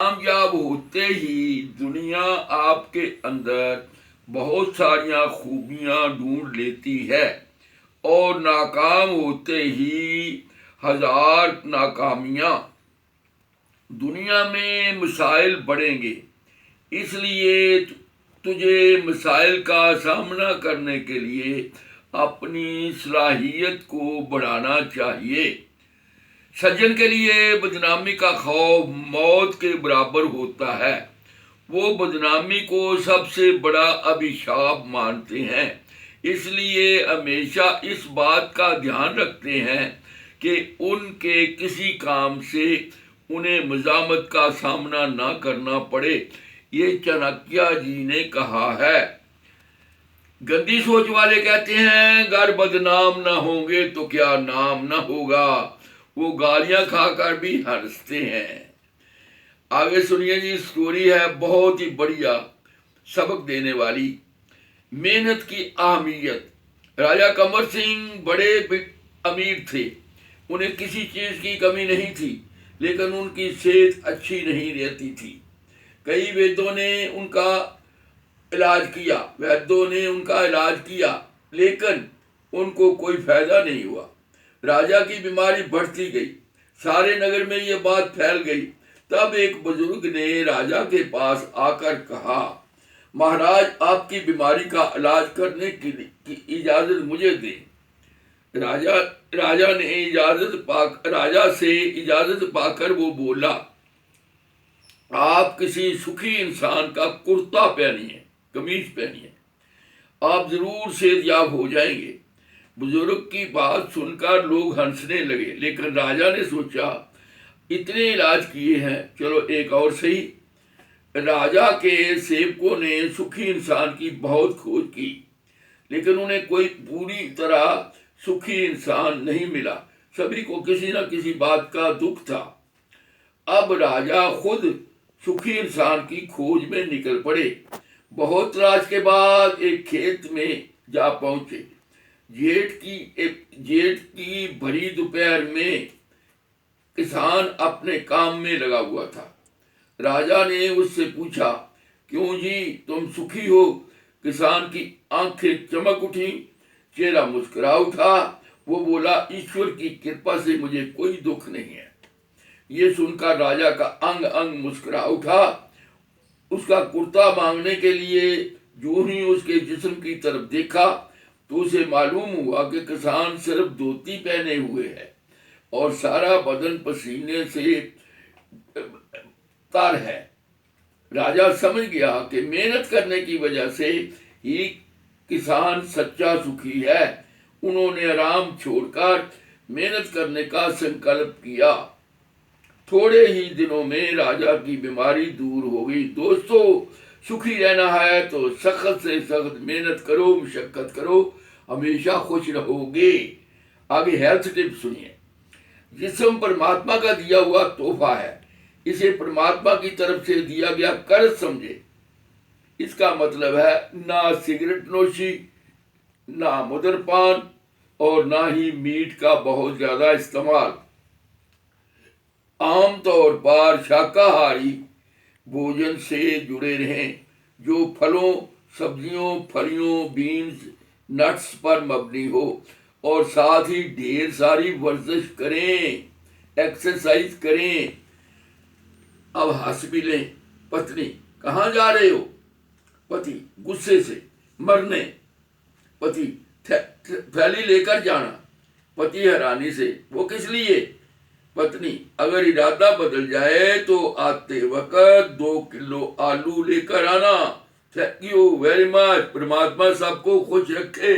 کامیاب ہوتے ہی دنیا آپ کے اندر بہت ساریاں خوبیاں ڈھونڈ لیتی ہے، اور ناکام ہوتے ہی ہزار ناکامیاں۔ دنیا میں مسائل بڑھیں گے، اس لیے تجھے مسائل کا سامنا کرنے کے لیے اپنی صلاحیت کو بڑھانا چاہیے۔ سجن کے لیے بدنامی کا خوف موت کے برابر ہوتا ہے۔ وہ بدنامی کو سب سے بڑا ابھشاپ مانتے ہیں، اس لیے ہمیشہ اس بات کا دھیان رکھتے ہیں کہ ان کے کسی کام سے انہیں مزاحمت کا سامنا نہ کرنا پڑے۔ یہ چانکیہ جی نے کہا ہے۔ گندی سوچ والے کہتے ہیں اگر بدنام نہ ہوں گے تو کیا نام نہ ہوگا۔ وہ گالیاں کھا کر بھی ہنستے ہیں۔ آگے سنیے جی، سٹوری ہے بہت ہی بڑھیا، سبق دینے والی۔ محنت کی اہمیت۔ راجہ کنور سنگھ بڑے امیر تھے، انہیں کسی چیز کی کمی نہیں تھی، لیکن ان کی صحت اچھی نہیں رہتی تھی۔ کئی ویدوں نے ان کا علاج کیا لیکن ان کو کوئی فائدہ نہیں ہوا۔ راجہ کی بیماری بڑھتی گئی، سارے نگر میں یہ بات پھیل گئی۔ تب ایک بزرگ نے راجہ کے پاس آ کر کہا، مہاراج آپ کی بیماری کا علاج کرنے کی اجازت مجھے دیں۔ راجہ سے اجازت پا کر وہ بولا، آپ کسی سکھی انسان کا کرتا پہنیے، قمیض پہنیے، آپ ضرور صحت یاب ہو جائیں گے۔ بزرگ کی بات سن کر لوگ ہنسنے لگے، لیکن راجہ نے سوچا اتنے علاج کیے ہیں، چلو ایک اور صحیح۔ راجہ کے سیوکوں نے سکھی انسان کی بہت کھوج کی، لیکن انہیں کوئی پوری طرح سکھی انسان نہیں ملا۔ سبھی کو کسی نہ کسی بات کا دکھ تھا۔ اب راجہ خود سکھی انسان کی کھوج میں نکل پڑے۔ بہت تلاش کے بعد ایک کھیت میں جا پہنچے۔ جیٹ کی بھری دوپہر میں کسان اپنے کام میں لگا ہوا تھا۔ راجہ نے اس سے پوچھا، کیوں جی تم سکھی ہو؟ کسان کی آنکھیں چمک اٹھی، چہرہ مسکرا اٹھا۔ وہ بولا، ایشور کی کرپا سے مجھے کوئی دکھ نہیں ہے۔ یہ سن کر راجہ کا انگ انگ مسکرا اٹھا۔ اس کا کرتا مانگنے کے لیے جو ہی اس کے جسم کی طرف دیکھا تو اسے معلوم ہوا کہ کسان صرف دھوتی پہنے ہوئے ہے اور سارا بدن پسینے سے تر ہے۔ راجہ سمجھ گیا کہ محنت کرنے کی وجہ سے ہی کسان سچا سکھی ہے۔ انہوں نے آرام چھوڑ کر محنت کرنے کا سنکلپ کیا۔ تھوڑے ہی دنوں میں راجہ کی بیماری دور ہو گئی۔ دوستو، سکھی رہنا ہے تو سخت سے سخت محنت کرو، مشقت کرو، ہمیشہ خوش رہو گے۔ آگے ہیلتھ ٹپ سنیے۔ جسم پرماتما کا دیا ہوا تحفہ ہے، اسے پرماتما کی طرف سے دیا گیا قرض سمجھے۔ اس کا مطلب ہے نہ سگریٹ نوشی، نہ مدر پان، اور نہ ہی میٹ کا بہت زیادہ استعمال۔ عام طور پر شاکاہاری بھوجن سے جڑے رہیں جو پھلوں، سبزیوں، پھلیوں، بینز، نٹس پر مبنی ہو، اور ساتھ ہی ڈھیر ساری ورزش کریں، ایکسرسائز کریں۔ اب ہنس بھی لیں۔ پتنی، کہاں جا رہے ہو؟ پتی، غصے سے مرنے۔ پتی، تھیلی لے کر جانا۔ پتی حیرانی سے، وہ کس لیے؟ پتنی، اگر ارادہ بدل جائے تو آتے وقت 2 کلو آلو لے کر آنا۔ Thank you very much. پرماتما سب کو خوش رکھے۔